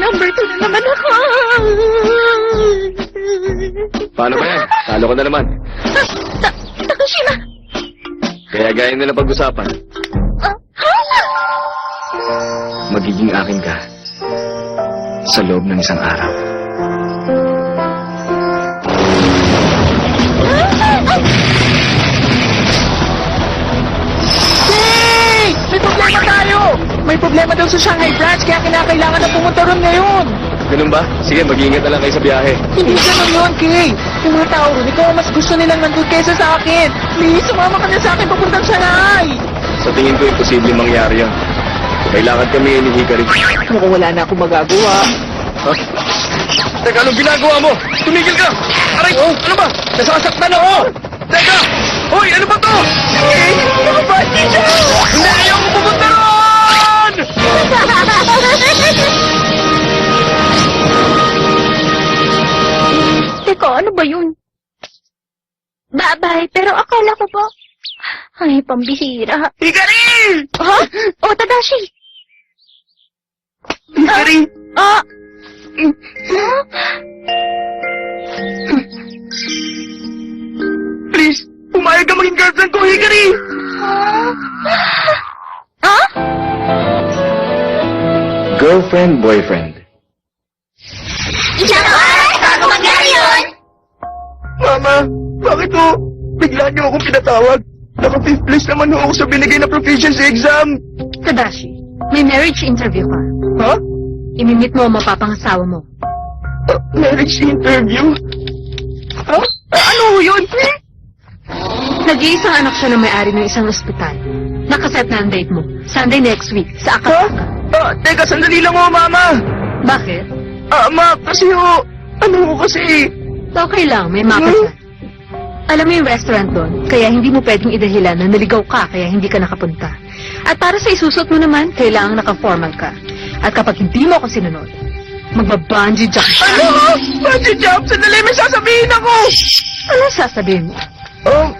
Number 2 na naman ako. Paano ba yan? Talo ko na naman. Takashima! Kaya gaya nila pag-usapan, magiging akin ka sa loob ng isang araw. Hey! May problema tayo! May problema daw sa Shanghai branch kaya kinakailangan na pumunta ron ngayon. Ganun ba? Sige, mag-iingat na lang kayo sa biyahe. Hindi ganun yun, Kay. Yung mga tao ron, ikaw ang mas gusto nilang nandun kaysa sa akin. Please, sumama ka na sa akin papuntang Shanghai. Sa tingin ko, imposible mangyari yan. Kailangan kami ni Hikari. Mukhang wala na akong magagawa. Ha? Teka, anong ginagawa mo? Tumigil ka! Aray! Oh, ano ba? Nasasaktan ako! Teka! Hoy, ano ba to? Ano ba? Hindi, ayaw ko pumunta ron! Teka, ano ba yun? Babay, pero akala ko ba? Ay, pambihira. Hikari! Ha? O, Tadashi! Hikari! Ah! Please, pumayag ka maging girlfriend ko, Hikari! Ah? Girlfriend, boyfriend. Isang oras bago mangyari yun! Mama, bakit ho? Bigla niyo akong pinatawag. Naka-fifth place naman ho ako sa binigay na proficiency exam. Tadashi, may marriage interview ka. Ha? Imimit mo ang mapapangasawa mo. Marriage interview? Ha? Ano ho yun? Nag-iisang anak siya ng may-ari ng isang ospital. Nakaset na ang date mo. Sunday next week, sa Ha? Akasaka. Teka, sandali lang ho, Mama. Bakit? Ma, kasi ho, ano ho kasi? Okay lang, may mapa siya. Alam mo yung restaurant doon, kaya hindi mo pwedeng idahilan na naligaw ka kaya hindi ka nakapunta. At para sa isusot mo naman, kailangang naka-formal ka. At kapag hindi mo ako sinunod, magba-bungee jump ka. Ano? Bungee jump? Sandali, may sasabihin ako. Ano sasabihin mo?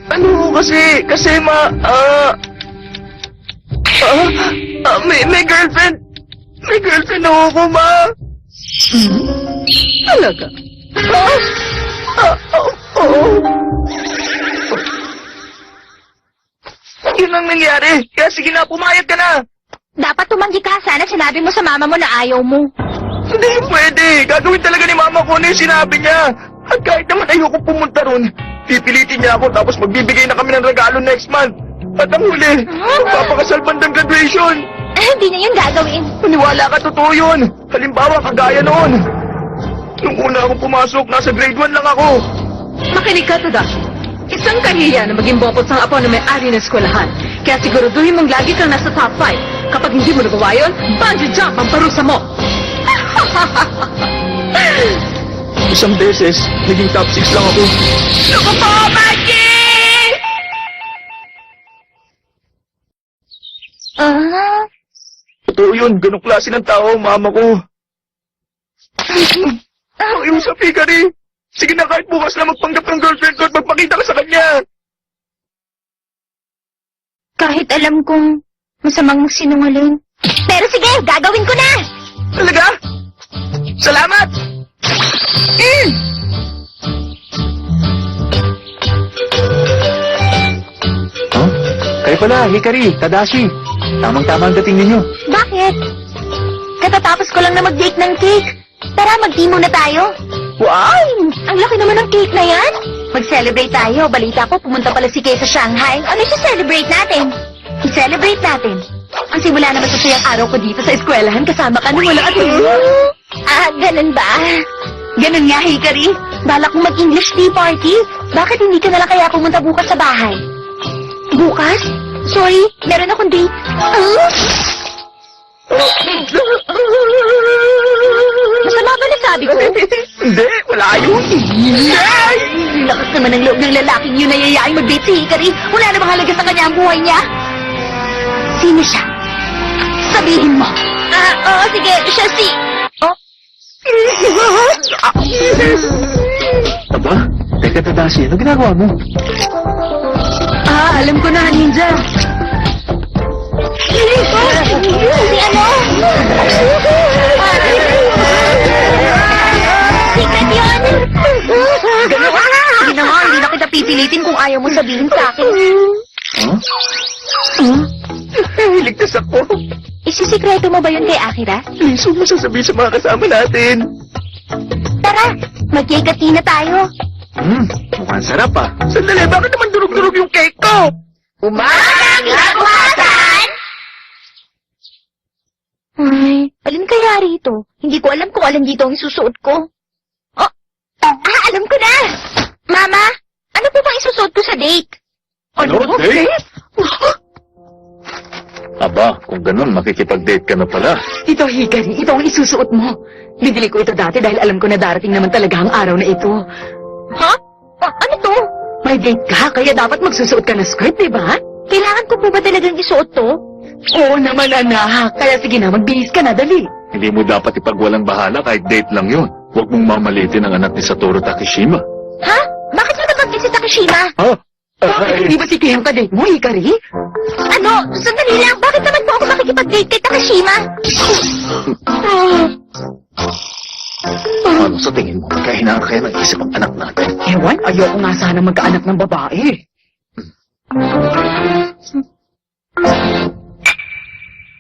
Ano ho kasi? Kasi may girlfriend. May girlfriend na ho ako, Ma. Talaga? Oo. Yun ang nangyari. Kaya sige na, pumayag ka na. Dapat tumanggi ka. Sana sinabi mo sa mama mo na ayaw mo. Hindi pwede. Gagawin talaga ni Mama ko ano yung sinabi niya. At kahit naman ayoko pumunta ron, pipilitin niya ako tapos magbibigay na kami ng regalo next month. At ang huli, magpapakasal bandang graduation. Hindi na yun gagawin. Maniwala ka, totoo yun. Halimbawa, kagaya noon. Nung una akong pumasok, nasa grade 1 lang ako. Makinig ka, Tadashi. Isang kariya na maging bopot sang apo na may-ari ng eskwelahan. Kaya siguraduhin mong lagi kang nasa top 5. Kapag hindi mo nagawa yun, bungee jump ang parusa mo. Isang beses, naging top 6 lang ako. Naku po, Maggie! Totoo yun, ganong klase ng tao, Mama ko. Pakiusap, Hikari. Sige na, kahit bukas na magpanggap ng girlfriend ko at magpakita ka sa kanya. Kahit alam kong masamang sinungaling. Pero sige, gagawin ko na! Talaga? Salamat! Oh, kayo pala, Hikari, Tadashi. Tamang-tama ang dating ninyo. Bakit? Katatapos ko lang na mag-bake ng cake. Tara, mag-tea muna tayo. Wow! Ang laki naman ng cake na yan. Mag-celebrate tayo. Balita ko, pumunta pala si Kay sa Shanghai. Ano i-celebrate natin? I-celebrate natin. Ang simula naman sa sayang araw ko dito sa eskwelahan, kasama ka nung wala ka dito. Ganun ba? Ganun nga, Hikari. Balak mo mag-English tea party. Bakit hindi ka nalang kaya pumunta bukas sa bahay? Bukas? Sorry, meron akong date. Masama ba nasabi ko? Hindi, wala yun. Ay! Lakas naman ng loob ng lalaking yun na yayaing mag-date si Hikari. Wala namang halaga sa kanya ang buhay niya. Sino siya? Sabihin mo. Oo, sige. Siya si... Oh? Aba, teka, Tadashi, ano ginagawa mo? Alam ko na, Ninja. Si ano? pilitin kung ayaw mo sabihin sa akin. Ligtas ako. Isisikreto mo ba yun kay Akira? Please, huwag mo sasabihin sa mga kasama natin. Tara, mag-cake at tea na tayo. Mukhang sarap ah. Sandali, bakit naman durog-durog yung cake ko? Umagang labuhasan! Ay, alin kaya rito? Hindi ko alam kung alin dito ang isusuot ko. Oh, alam ko na! Mama, ano po bang isusuot ko sa date? Ano? Date? Aba, kung ganun, makikipag-date ka na pala. Ito, Hikari, ito ang isusuot mo. Binili ko ito dati dahil alam ko na darating naman talaga ang araw na ito. Ha? Ano to? May date ka, kaya dapat magsusuot ka ng skirt, di ba? Kailangan ko po ba talagang isuot to? Oo naman, anak. Kaya sige na, magbihis ka na, dali. Hindi mo dapat ipagwalang bahala kahit date lang yun. Huwag mong mamalitin ang anak ni Satoru Takeshima. Ha? Bakit mo nabanggit si Takeshima? Ha? Hindi ba si Kayang ka-date mo, Hikari? Ano? Sandali lang, bakit naman po ako makikipag-date kay Takeshima? Ano sa tingin mo? Magkahinaan kaya ng isip ang anak natin. Ewan, ayoko nga sana magkaanak ng babae.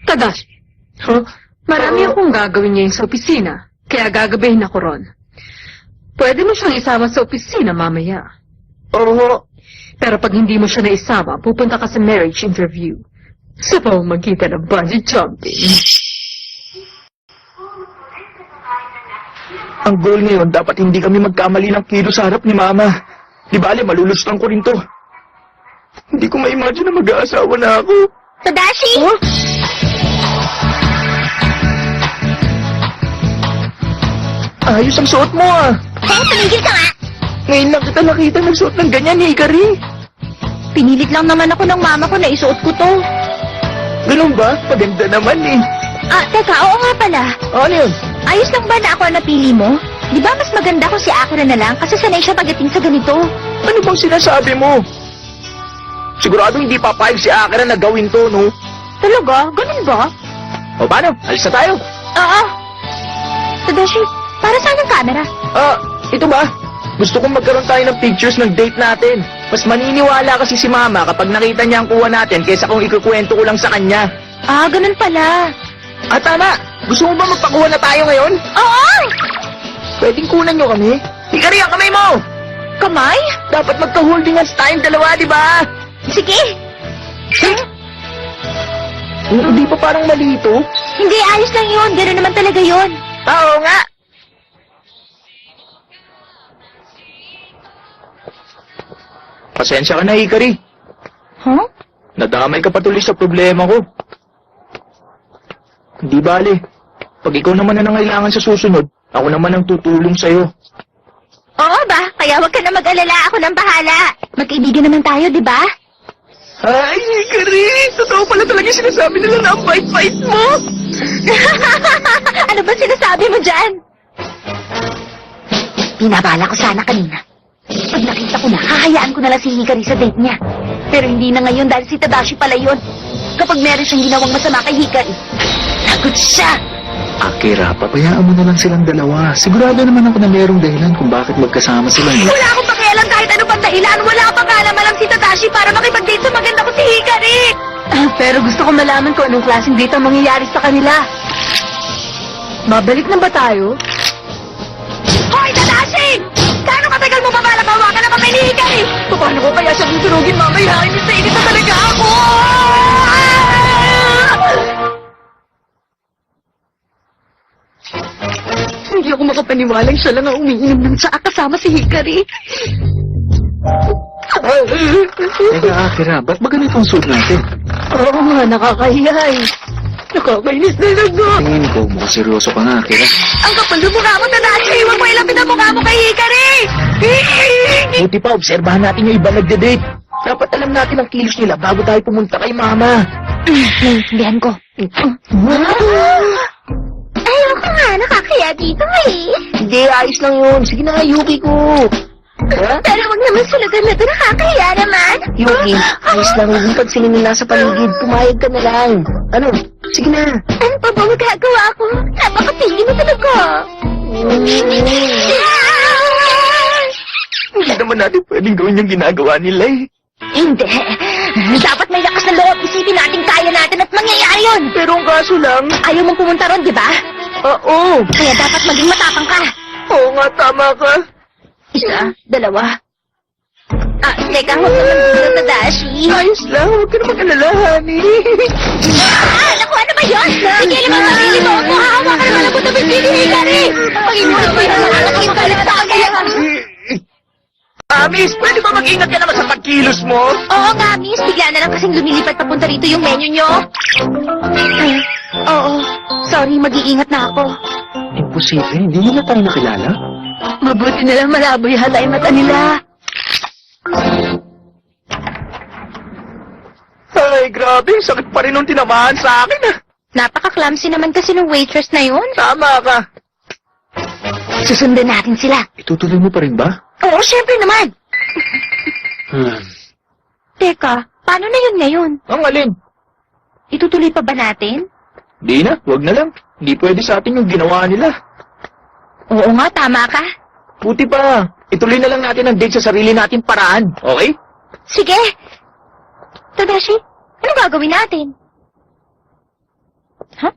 Tadashi, marami akong gagawin ngayon sa opisina, kaya gagabihin ako ron. Pwede mo siyang isama sa opisina mamaya. Oo. Pero pag hindi mo siya naisama, pupunta ka sa marriage interview. Sa pamamagitan ng bungee jumping. Ang goal ngayon, dapat hindi kami magkamali ng kilo sa harap ni Mama. Di bale, malulustuan ko rin to. Hindi ko ma-imagine na mag-aasawa na ako. Tadashi! Ayos ang suot mo ah. Hey, tumigil ka nga! Ngayon lang kita nakita nagsuot ng ganyan, Hikari. Pinilit lang naman ako ng mama ko na isuot ko to. Ganun ba? Maganda naman eh. Teka, oo nga pala. Ano yun? Ayos lang ba na ako ang napili mo? Di ba mas maganda kung si Akira na lang kasi sanay siya pagdating sa ganito? Ano bang sinasabi mo? Sigurado hindi papayag si Akira na gawin to, no? Talaga? Ganun ba? O paano? Alis na tayo. Oo. Tadashi, para saan ang camera? Ito ba? Gusto kong magkaroon tayo ng pictures ng date natin. Mas maniniwala kasi si Mama kapag nakita niya ang kuha natin kaysa kung ikukwento ko lang sa kanya. Ganun pala. Tama! Gusto mo ba magpakuha na tayo ngayon? Oo! Pwedeng kunan nyo kami? Hikari, ang kamay mo! Kamay? Dapat magka-holding hands tayong dalawa, di ba? Sige. Hindi pa parang mali ito. Hindi, ayos lang yun. Ganun naman talaga yun. Oo nga. Pasensya ka na, Hikari. Huh? Nadamay ka patuloy sa problema ko. Hindi bale. Pag ikaw naman na nangailangan sa susunod, ako naman ang tutulong sa'yo. Oo ba? Kaya wag ka na mag-alala. Ako nang bahala. Magkaibigan naman tayo, di ba? Ay, Hikari! Totoo pala talaga yung sinasabi nila na ang bait-bait mo! Ano ba sinasabi mo dyan? Pinabala ko sana kanina. Pag nakita ko na, hahayaan ko na lang si Hikari sa date niya. Pero hindi na ngayon dahil si Tadashi pala yun. Kapag meron siyang ginawang masama kay Hikari, lagot siya! Akira, papayaan mo na lang silang dalawa. Sigurado naman ako na merong dahilan kung bakit magkasama sila. Wala akong pakialam kahit ano pang dahilan. Wala akong pakialam lang si Tadashi para makipag-date sa maganda ko si Hikari. Pero gusto ko malaman kung anong klaseng date ang mangyayari sa kanila. Babalik na ba tayo? Hoy, Tadashi! Gaano katagal mo babalak hawakan naman kay ni Hikari? Paano ko kaya siya tuturugin mamaya? Inis na inis na talaga ako! Hindi ako makapaniwalang siya lang ang umiinom ng tsaa kasama si Hikari. Teka, Akira, ba't ba ganito ang suit natin? Oo nga, nakakahiya eh. Nakakainis talaga. Tingin ko, mukhang seryoso ka nga, Akira. Ang kapal ng mukha mo, Tadashi! Huwag mo ilapit ang mukha mo kay Hikari! Buti pa, obserbahan natin yung iba nagde-date. Dapat alam natin ang kilos nila bago tayo pumunta kay Mama. Naiintindihan ko. Ayoko nga, nakakaya dito eh. Hindi, ayos lang yun. Sige na nga, Yuki ko. Pero wag naman sulagan na ito, nakakaya naman. Yuki, ayos lang. Huwag mong pansinin nila sa paligid. Pumayag ka na lang. Ano? Sige na. Ano pa ba magagawa ko? Napakapili mo talaga. Hindi naman natin pwedeng gawin yung ginagawa nila eh. Hindi. Dapat may lakas na loob. Isipin natin kaya natin at mangyayari yun. Pero ang kaso lang, Ayaw mong pumunta ron, di ba? oo. Kaya dapat maging matapang ka. Oo nga, tama ka. Isa, dalawa. Teka, huwag naman dito, Tadashi. Ayos lang, huwag ka na mag-alala, honey. Naku, ano ba yun? Sige, naman sarili mo. Hahawa ka naman ako na bibili ka rin. Pag-imulat mo yung mga aking galit sa akin. Miss, pwede ba mag-ingat ka naman sa pagkilos mo? Oo nga, miss. Bigla na lang kasing lumilipad papunta rito yung menu nyo. Ay, oo. Sorry, mag-iingat na ako. Imposible, hindi nila tayo nakilala. Mabuti na lang malabo yung halay mata nila. Ay, grabe, sakit pa rin nung tinamaan sa akin ah. Napaka-clumsy naman kasi ng waitress na yun. Tama ka. Susundan natin sila. Itutuloy mo pa rin ba? Oo, syempre naman. Teka, paano na yun ngayon? Ang alin? Itutuloy pa ba natin? Di na, wag na lang. Hindi pwede sa atin yung ginawa nila. Oo nga, tama ka. Puti pa, ituloy na lang natin ang date sa sarili natin paraan, okay? Sige. Tadashi, ano gagawin natin? Ha?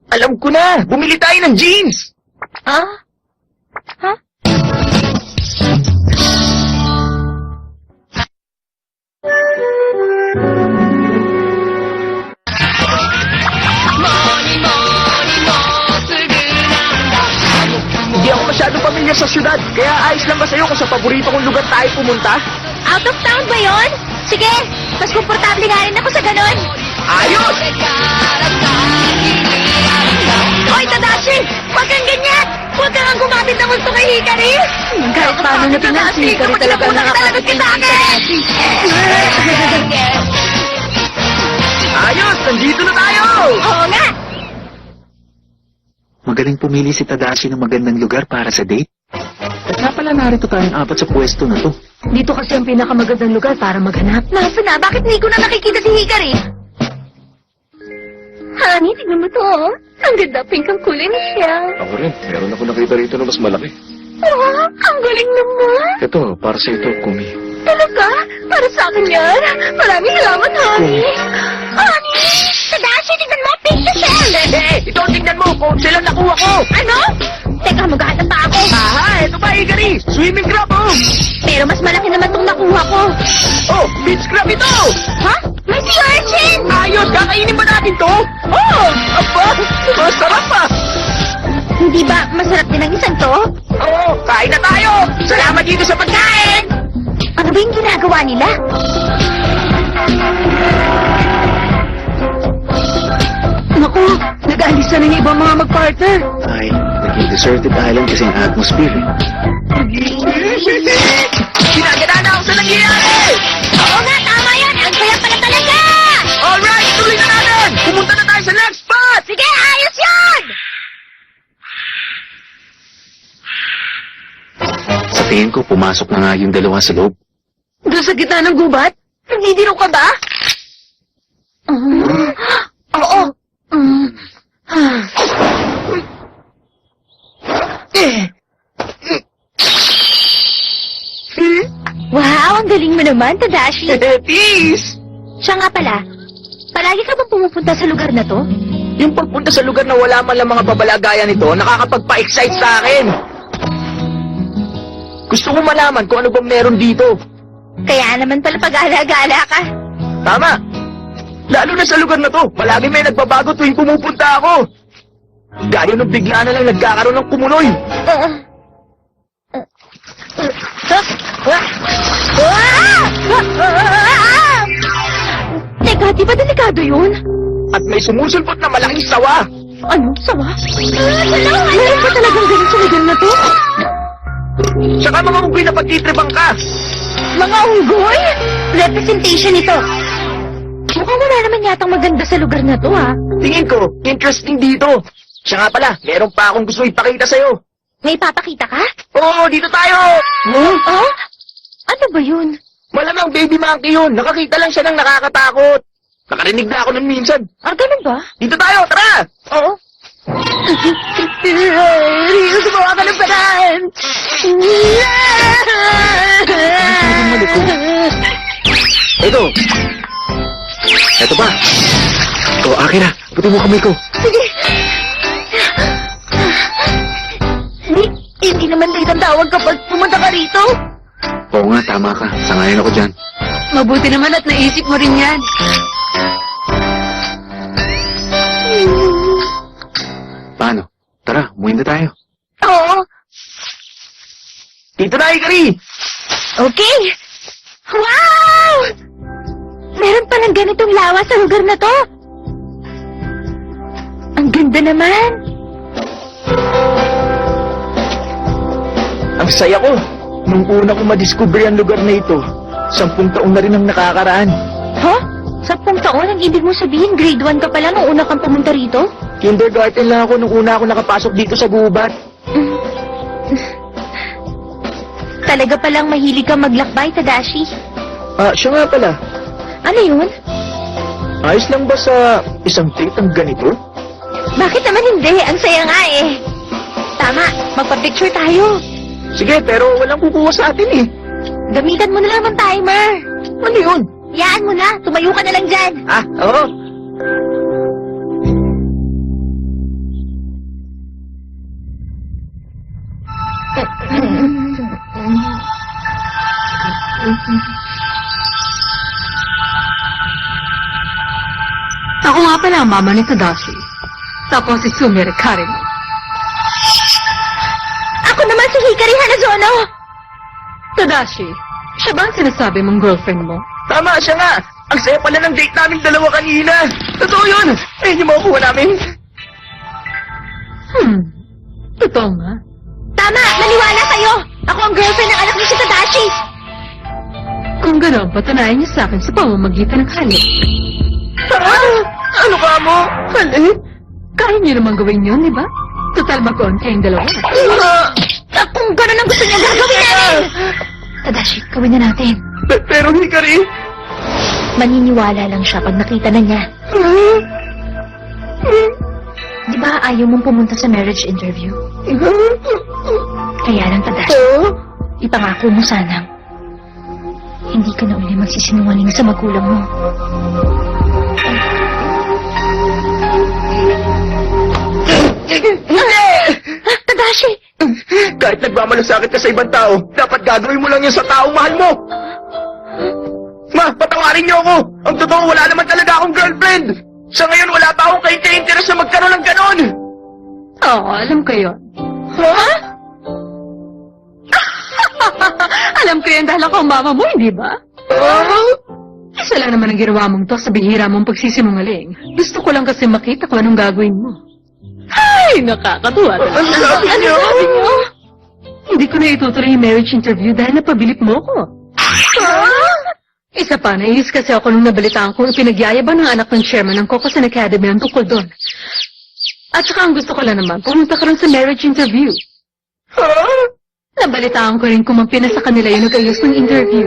Alam ko na, bumili tayo ng jeans! Ah? Ha? Hindi ako masyadong pamilyar sa syudad, kaya ayos lang ba sa'yo kung sa paborito kong lugar tayo pumunta? Out of town ba yon? Sige, mas komportable nga rin ako sa ganon. Ayos! Hoy, Tadashi! Huwag kang ganyan! Huwag kang ang gumamit ng gusto kay Hikari! Kahit paano na pinansi, Hikari talaga nakakapagpapit sa akin! Ayos! Nandito na tayo! Oo nga! Magaling pumili si Tadashi ng magandang lugar para sa date. At nga pala narito tayong apat sa pwesto na to. Dito kasi ang pinakamagandang lugar para maghanap. Nasa na? Bakit hindi ko na nakikita si Hikari? Honey, tignan mo to. Oh. Ang ganda, pink ang kulay niya. Ako rin, meron ako nakita rito na mas malaki. Oh, ang galing naman. Ito, para sa ito, Kumi. Talaga? Para sa akin yan? Maraming salamat, honey. Honey! Tadashi, tignan mo, pink na shell! Ito, tingnan mo, kung sila nakuha ko! Ano? Teka, maghahanap pa ako. Aha, ito ba, Hikari? Swimming crab, oh! Pero mas malaki naman itong nakuha ko. Oh, beach crab ito! Ha? May sea urchin! Ayos, kakainin ba natin to? Oh! Aba, masarap ah! Hindi ba masarap din ang isang to? Oo, kain na tayo! Salamat dito sa pagkain! Ano ba yung ginagawa nila? Naku, nag-aalis na ng ibang mga mag-partner. Ay, naging deserted island kasi ang atmosphere. Ginagana na ako sa nangyayari! Oo nga, tama yan! Ang saya pala talaga! Alright, tuloy na natin! Pumunta na tayo sa next spot! Sige, ayos yan! Sa tingin ko, pumasok na nga yung dalawa sa loob. Doon sa gitna ng gubat? Nagdidiro ka ba? Oo. Wow, ang galing mo naman, Tadashi. Peace! Siya nga pala, palagi ka bang pumupunta sa lugar na to? Yung pagpunta sa lugar na wala man lang mga babalagayan nito, nakakapagpa-excite sa akin. Gusto ko malaman kung ano bang meron dito. Kaya naman pala pag-alagala ka. Tama. Lalo na sa lugar na to, palagi may nagbabago tuwing pumupunta ako. Gaya nung bigla na lang nagkakaroon ng kumuloy. Teka, di ba delikado yun? At may sumusulpot na malaking sawa. Ano? Sawa? Meron ba talagang ganun sa lugar na to? Saka mga unggoy na pagtitribang ka. Mga unggoy? Representation ito. Mukhang wala naman yatang maganda sa lugar na to, ha? Tingin ko, interesting dito. Siya nga pala, meron pa akong gusto ipakita sa'yo. May papakita ka? Oo, dito tayo! Oh? Ano ba yun? Malamang baby monkey yun. Nakakita lang siya ng nakakatakot. Nakarinig na ako nun minsan. Ah, ganun ba? Dito tayo, tara! Oo. Rio, gumawa ka ng paraan! Masyadong malikot. Ito ba? Akin na. Puti mo kamay ko. Sige. Hindi naman date ang tawag kapag pumunta ka rito. Oo nga, tama ka. Sangayon ako dyan. Mabuti naman at naisip mo rin yan. Paano? Tara, umuwi na tayo. Oo. Dito na, Hikari! Okay. Wow! Meron palang ganitong lawa sa lugar na to. Ang ganda naman. Ang saya ko. Nung una ko madiscover ang lugar na ito, 10 taon na rin ang nakakaraan. Huh? 10 taon? Ang ibig mo sabihin, grade 1 ka pala nung una kang pumunta rito? Kindergarten lang ako nung una ako nakapasok dito sa gubat. Talaga palang mahilig kang maglakbay, Tadashi. Siya nga pala. Ano yun? Ayos lang ba sa isang date ang ganito? Bakit naman hindi? Ang saya nga eh. Tama, magpa-picture tayo. Sige, pero walang kukuha sa atin eh. Gamitan mo na lang ng timer. Ano yun? Yaan mo na, tumayo ka na lang dyan. Oo. Ako nga pala ang mama ni Tadashi. Tapos si Sumire Karen. Ako naman si Hikari Hanazono. Tadashi, siya ba ang sinasabi mong girlfriend mo? Tama, siya nga. Ang saya pala ng date naming dalawa kanina. Totoo yun. Ayun yung makukuha namin. Totoo nga. Tama, maniwala kayo. Ako ang girlfriend ng anak ni si Tadashi. Kung gano'n, patunayan niyo sa akin sa pamamagitan ng halik. Ano ka mo? Halik? Kaya niyo naman gawin yun, di ba? Total mag-on kayong dalawa. Kung gano'n ang gusto niya gagawin natin. Tadashi, gawin na natin. Pero Hikari, Maniniwala lang siya pag nakita na niya. Di ba ayaw mong pumunta sa marriage interview? Kaya lang, Tadashi, ipangako mo sanang hindi ka na uli magsisinungaling sa magulang mo. Tadashi! kahit nagmamalasakit ka sa ibang tao, dapat gagawin mo lang yun sa taong mahal mo. Ma, patawarin niyo ako. Ang totoo, wala naman talaga akong girlfriend. Sa ngayon, wala pa akong kainteres na magkaroon ng ganon. Oo, alam ko yun. Ha? Alam ko yan dahil ako ang mama mo, hindi ba? Isa lang naman ang ginawa mong to sa bihira mong pagsisinungaling. Gusto ko lang kasi makita kung anong gagawin mo. Ay, nakakatuwa. Ano sabi niyo? Hindi ko na itutuloy yung marriage interview dahil napabilip mo ko. Isa pa, naiis kasi ako nung nabalitaan kung ipinagyayabang ng anak ng chairman ng Kokosan Academy ang tungkol doon. At saka ang gusto ko lang naman, pumunta ka rin sa marriage interview. Nabalitaan ko rin kung mampina sa kanila yung nag-ayos ng interview.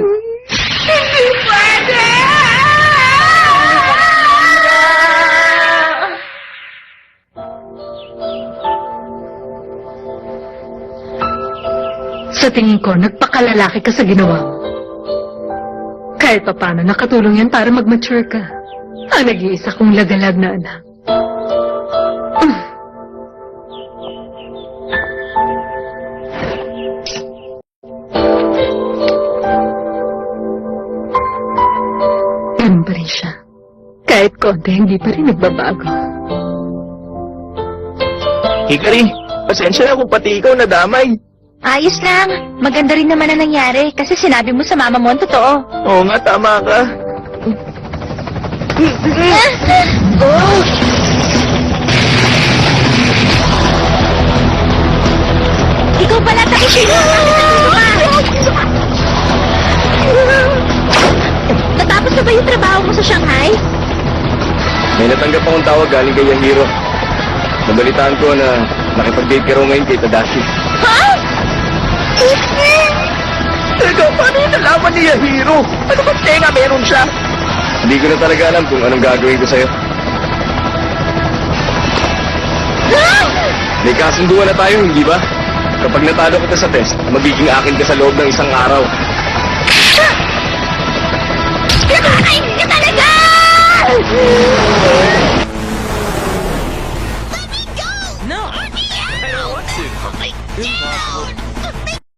Sa tingin ko, nagpakalalaki ka sa ginawa mo. Kahit pa paano, nakatulong yan para mag-mature ka. Ang nag-iisa kong lagalag na anak. Ganun pa rin siya. Kahit konti, hindi pa rin nagbabago. Hikari, pasensya na kung pati ikaw nadamay. Ayos lang. Maganda rin naman ang nangyari kasi sinabi mo sa mama mo ang totoo. Oo nga, tama ka. Ikaw pala, Takishino! Natapos na ba yung trabaho mo sa Shanghai? May natanggap akong tawag galing kay Yahiro. Nabalitaan ko na nakipag-date ka raw ngayon kay Tadashi. Ha? Teka, paano yung nalaman ni Yahiro? Ano ba tenga meron siya? Hindi ko na talaga alam kung anong gagawin ko sa'yo. Ha? May kasunduan na tayo, hindi ba? Kapag natalo kita sa test, magiging akin ka sa loob ng isang araw. Kinakain ka talaga!